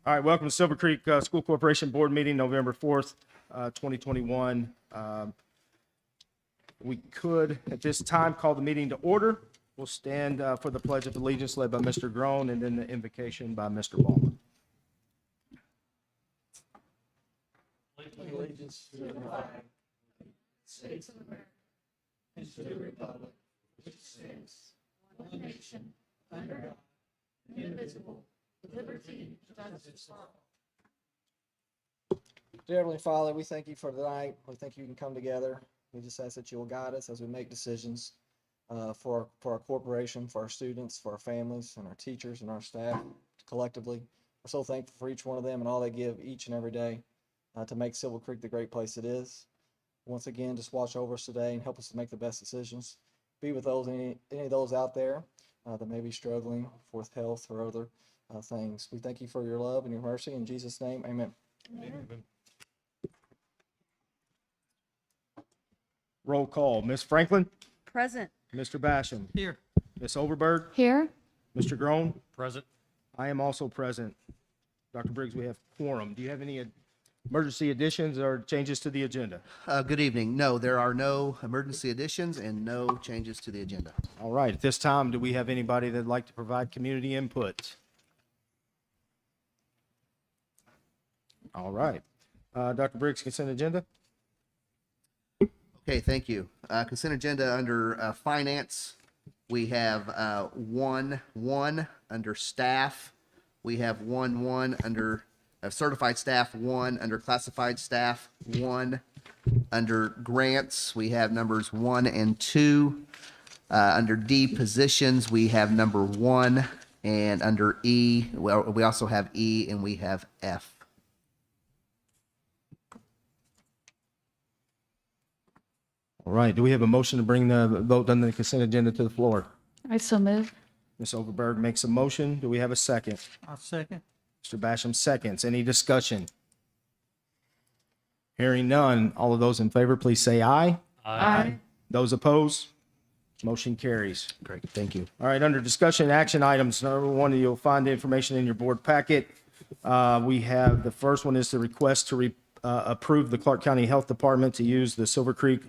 All right, welcome to Silver Creek School Corporation Board Meeting, November 4th, 2021. We could, at this time, call the meeting to order. We'll stand for the Pledge of Allegiance led by Mr. Groen and then the invocation by Mr. Ballman. Allegiance to the flag, States of America, and to the republic which stands one nation under God, indivisible, with liberty and justice for all. Dear Heavenly Father, we thank you for tonight. We thank you can come together. We just ask that you will guide us as we make decisions for our corporation, for our students, for our families, and our teachers and our staff collectively. We're so thankful for each one of them and all they give each and every day to make Silver Creek the great place it is. Once again, just watch over us today and help us to make the best decisions. Be with those any of those out there that may be struggling with health or other things. We thank you for your love and your mercy. In Jesus' name, amen. Amen. Roll call. Ms. Franklin? Present. Mr. Basham? Here. Ms. Overberg? Here. Mr. Groen? Present. I am also present. Dr. Briggs, we have quorum. Do you have any emergency additions or changes to the agenda? Good evening. No, there are no emergency additions and no changes to the agenda. All right, at this time, do we have anybody that'd like to provide community input? All right. Dr. Briggs, consent agenda? Okay, thank you. Consent agenda under finance, we have 1-1 under staff. We have 1-1 under certified staff, 1 under classified staff, 1 under grants. We have numbers 1 and 2. Under D positions, we have number 1, and under E, well, we also have E and we have F. All right, do we have a motion to bring the vote on the consent agenda to the floor? I so move. Ms. Overberg makes a motion. Do we have a second? I'll second. Mr. Basham seconds. Any discussion? Hearing none. All of those in favor, please say aye. Aye. Those opposed? Motion carries. Great, thank you. All right, under discussion action items, number 1, you'll find the information in your board packet. We have, the first one is the request to approve the Clark County Health Department to use the Silver Creek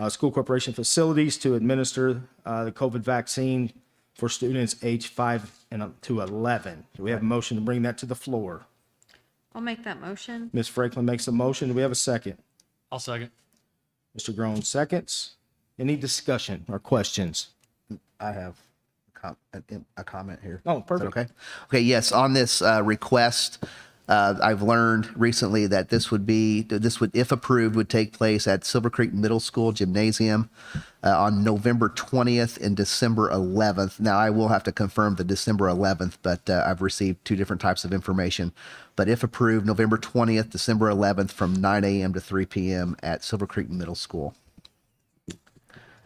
School Corporation facilities to administer the COVID vaccine for students age 5 to 11. Do we have a motion to bring that to the floor? I'll make that motion. Ms. Franklin makes a motion. Do we have a second? I'll second. Mr. Groen seconds. Any discussion or questions? I have a comment here. Oh, Is that perfect. okay? Okay, yes, on this request, I've learned recently that this would, if approved, would take place at Silver Creek Middle School Gymnasium on November 20th and December 11th. Now, I will have to confirm the December 11th, but I've received 2 different types of information. But if approved, November 20th, December 11th from 9 a.m. to 3 p.m. at Silver Creek Middle School.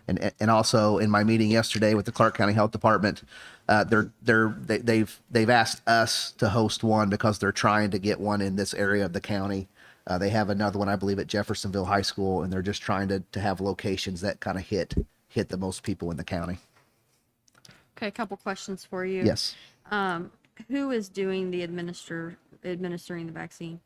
And also in my meeting yesterday with the Clark County Health Department, they've asked us to host one because they're trying to get one in this area of the county. They have another one, I believe, at Jeffersonville High School, and they're just trying to have locations that kind of hit the most people in the county. Okay, a couple questions for you. Yes. Who is doing the administering the vaccine?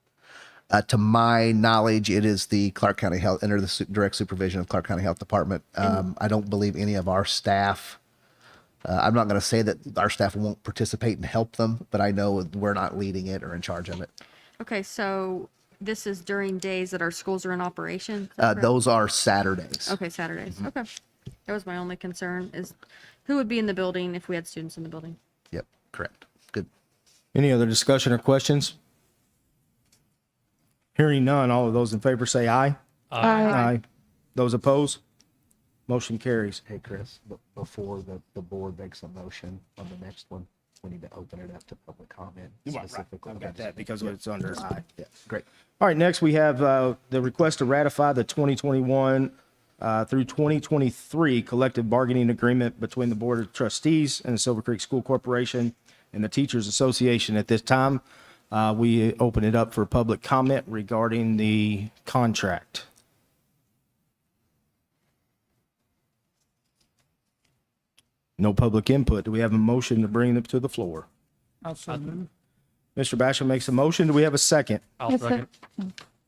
To my knowledge, it is the Clark County Health, under the direct supervision of Clark County Health Department. I don't believe any of our staff, I'm not going to say that our staff won't participate and help them, but I know we're not leading it or in charge of it. Okay, so this is during days that our schools are in operation? Is that correct? Those are Saturdays. Okay, Saturdays. Okay. That was my only concern, is who would be in the building if we had students in the building? Yep, correct. Good. Any other discussion or questions? Hearing none. All of those in favor say aye. Aye. Those opposed? Motion carries. Hey, Chris, before the board makes a motion on the next one, we need to open it up to public comment specifically. I've got that because it's under aye. Yeah, great. All right, next we have the request to ratify the 2021 through 2023 collective bargaining agreement between the Board of Trustees and the Silver Creek School Corporation and the Teachers Association. At this time, we open it up for public comment regarding the contract. No public input. Do we have a motion to bring them to the floor? Also move. Mr. Basham makes a motion. Do we have a second? I'll Yes, second.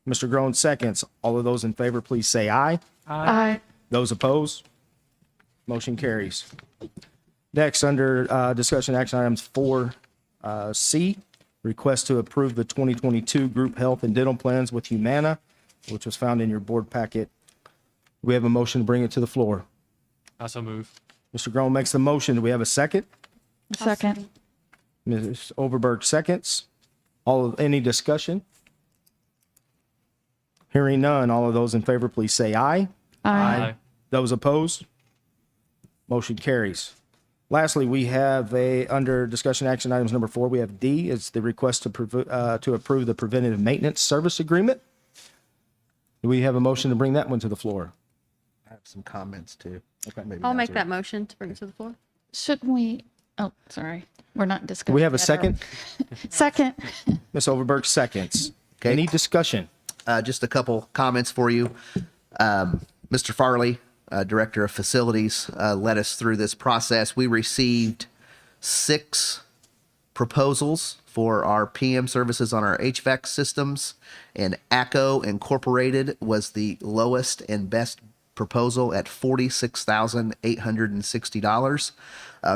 Mr. Groen seconds. All of those in favor, please say aye. Aye. Those opposed? Motion carries. Next, under discussion action items 4C, request to approve the 2022 group health and dental plans with Humana, which was found in your board packet. We have a motion to bring it to the floor. I so move. Mr. Groen makes the motion. Do we have a second? Second. Ms. Overberg seconds. Any discussion? Hearing none. All of those in favor, please say aye. Aye. Those opposed? Motion carries. Lastly, we have under discussion action items number 4, we have D, it's the request to approve the preventative maintenance service agreement. Do we have a motion to bring that one to the floor? I have some comments too. I'll make that motion to bring it to the floor. Shouldn't we? Oh, sorry. We're not Do discussing. we have a that, are we? second? Second. Ms. Overberg seconds. Okay. Any discussion? Just a couple comments for you. Mr. Farley, Director of Facilities, led us through this process. We received 6 proposals for our PM services on our HVAC systems, and ACO Incorporated was the lowest and best proposal at $46,860.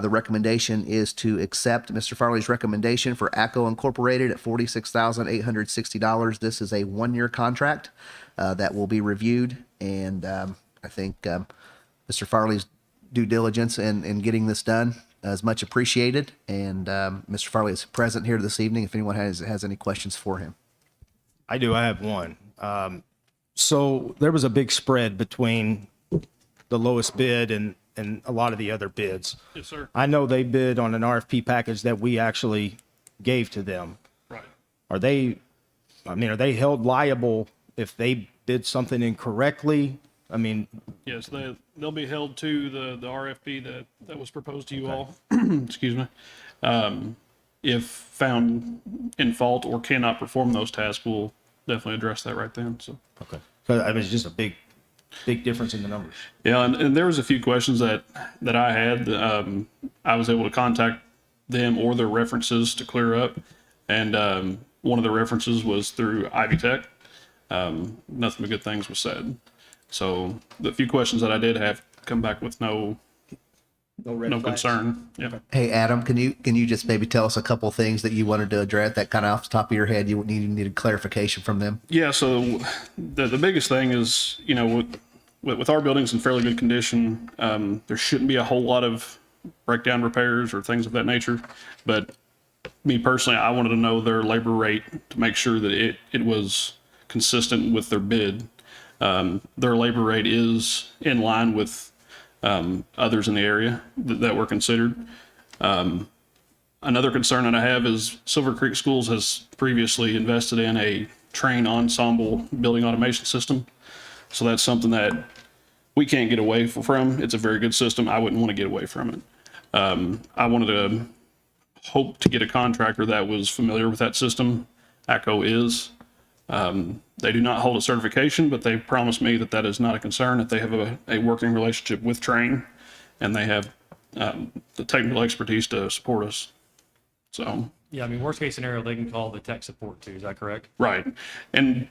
The recommendation is to accept Mr. Farley's recommendation for ACO Incorporated at $46,860. This is a 1-year contract that will be reviewed, and I think Mr. Farley's due diligence in getting this done is much appreciated. And Mr. Farley is present here this evening if anyone has any questions for him. I do. I have one. So there was a big spread between the lowest bid and a lot of the other bids. Yes, sir. I know they bid on an RFP package that we actually gave to them. Right. Are they held liable if they bid something incorrectly? I mean, Yes, they'll be held to the RFP that was proposed to you all. Excuse me. If found in fault or cannot perform those tasks, we'll definitely address that right then. So. okay. 'Cause, I mean, it's just a big difference in the numbers. Yeah, and there was a few questions that I had. I was able to contact them or their references to clear up, and one of the references was through Ivy Tech. Nothing but good things was said. So the few questions that I did have come back with no red flags? concern. Yeah. Hey, Adam, can you just maybe tell us a couple things that you wanted to address that kind of off the top of your head you needed clarification from them? Yeah, so the biggest thing is, with our buildings in fairly good condition, there shouldn't be a whole lot of breakdown repairs or things of that nature. But me personally, I wanted to know their labor rate to make sure that it was consistent with their bid. Their labor rate is in line with others in the area that were considered. Another concern that I have is Silver Creek Schools has previously invested in a train ensemble building automation system. So that's something that we can't get away from. It's a very good system. I wouldn't want to get away from it. I wanted to hope to get a contractor that was familiar with that system. ACO is. They do not hold a certification, but they promised me that is not a concern, that they have a working relationship with Train, and they have the technical expertise to support us. So, Yeah, I mean, worst case scenario, they can call the tech support too. Is that correct? right. And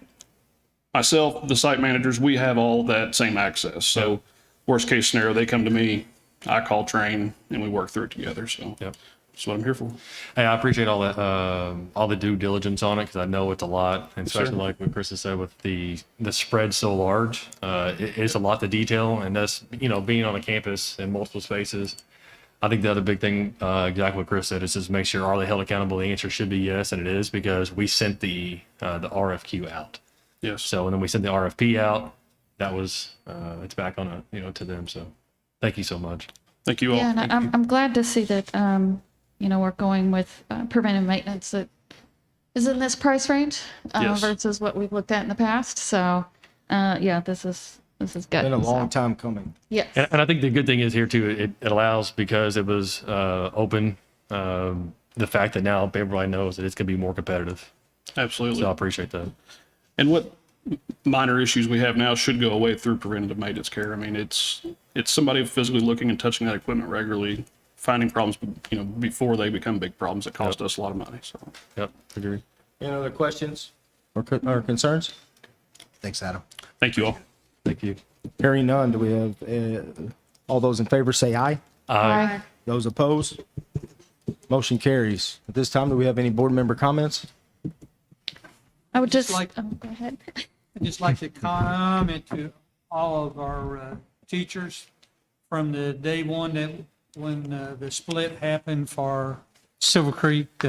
myself, the site managers, we have all that same access. So worst case scenario, they come to me, I call Train, and we work through it together. So Yep. that's what I'm here for. Hey, I appreciate all that, all the due diligence on it, because I know it's a lot, and sir. especially like what Chris has said with the spread so large. It's a lot to detail, and that's, being on a campus in multiple spaces. I think the other big thing, exactly what Chris said, is just make sure, are they held accountable? The answer should be yes, and it is, because we sent the RFQ out. Yes. So, and then we sent the RFP out. That was, it's back on to them. So thank you so much. Thank you all. Yeah, and I'm glad to see that, we're going with preventive maintenance that is in this price range Yes. versus what we've looked at in the past. So, yeah, this is good. Been a long So, time coming. yes. And I think the good thing is here too, it allows, because it was open, the fact that now everybody knows that it's going to be more competitive. Absolutely. So I appreciate that. And what minor issues we have now should go away through preventative maintenance care. I mean, it's somebody physically looking and touching that equipment regularly finding problems, before they become big problems that cost us a lot of money, so. Yep, agree. Any other questions or concerns? Thanks, Adam. Thank you all. Thank you. Hearing none, do we have, all those in favor say aye. Aye. Those opposed? Motion carries. At this time, do we have any board member comments? I would just, Like- oh, go ahead. I'd just like to comment to all of our teachers from the day one that when the split happened for Silver Creek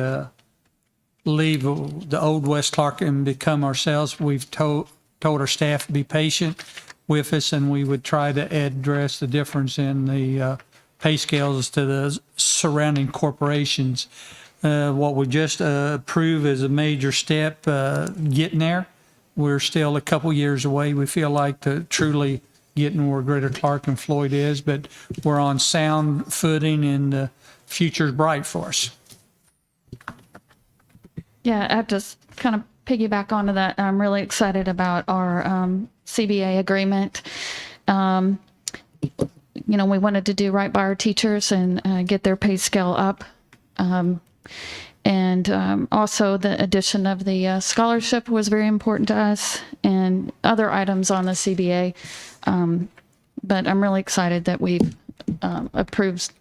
leave the old West Clark and become ourselves. We've told our staff to be patient with us, and we would try to address the difference in the pay scales to the surrounding corporations. What we just approved is a major step getting there. We're still a couple years away. We feel like to truly getting where Greater Clark and Floyd is, but we're on sound footing and the future's bright for us. Yeah, I have to kind of piggyback onto that. I'm really excited about our CBA agreement. You know, we wanted to do right by our teachers and get their pay scale up. And also the addition of the scholarship was very important to us and other items on the CBA. But I'm really excited that we've approved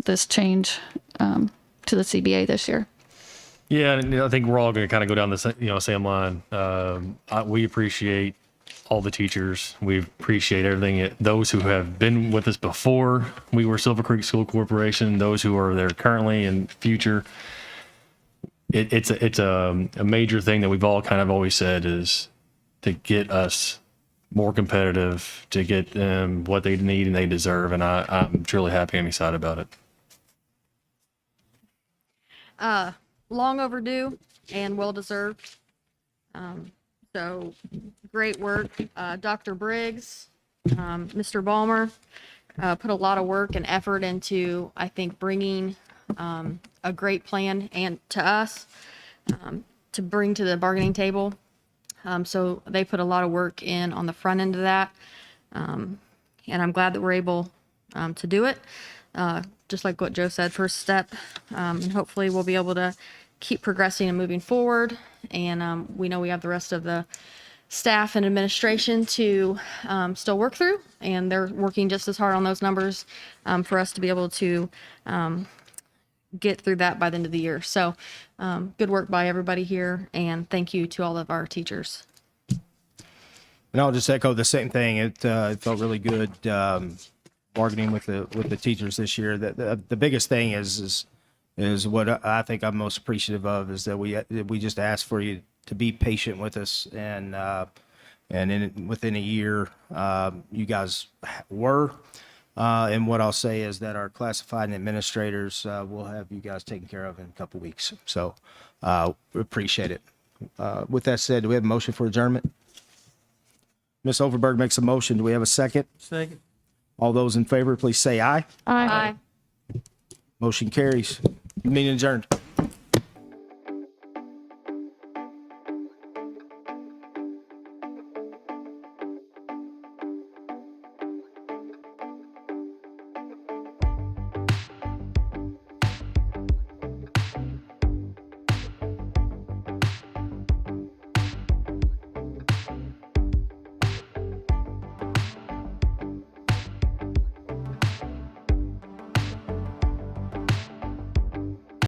this change to the CBA this year. Yeah, and I think we're all going to kind of go down the same line. We appreciate all the teachers. We appreciate everything. Those who have been with us before we were Silver Creek School Corporation, those who are there currently and future. It's a major thing that we've all kind of always said is to get us more competitive, to get them what they need and they deserve. And I'm truly happy and excited about it. Long overdue and well deserved. So great work. Dr. Briggs, Mr. Ballmer, put a lot of work and effort into, I think, bringing a great plan and to us to bring to the bargaining table. So they put a lot of work in on the front end of that. And I'm glad that we're able to do it. Just like what Joe said, first step. And hopefully we'll be able to keep progressing and moving forward. And we know we have the rest of the staff and administration to still work through. And they're working just as hard on those numbers for us to be able to get through that by the end of the year. So good work by everybody here. And thank you to all of our teachers. And I'll just echo the same thing. It felt really good bargaining with the teachers this year. The biggest thing is what I think I'm most appreciative of is that we just asked for you to be patient with us, and within a year you guys were. And what I'll say is that our classified and administrators will have you guys taken care of in a couple weeks. So we appreciate it. With that said, do we have a motion for adjournment? Ms. Overberg makes a motion. Do we have a second? Second. All those in favor, please say aye. Aye. Motion carries. Meeting adjourned.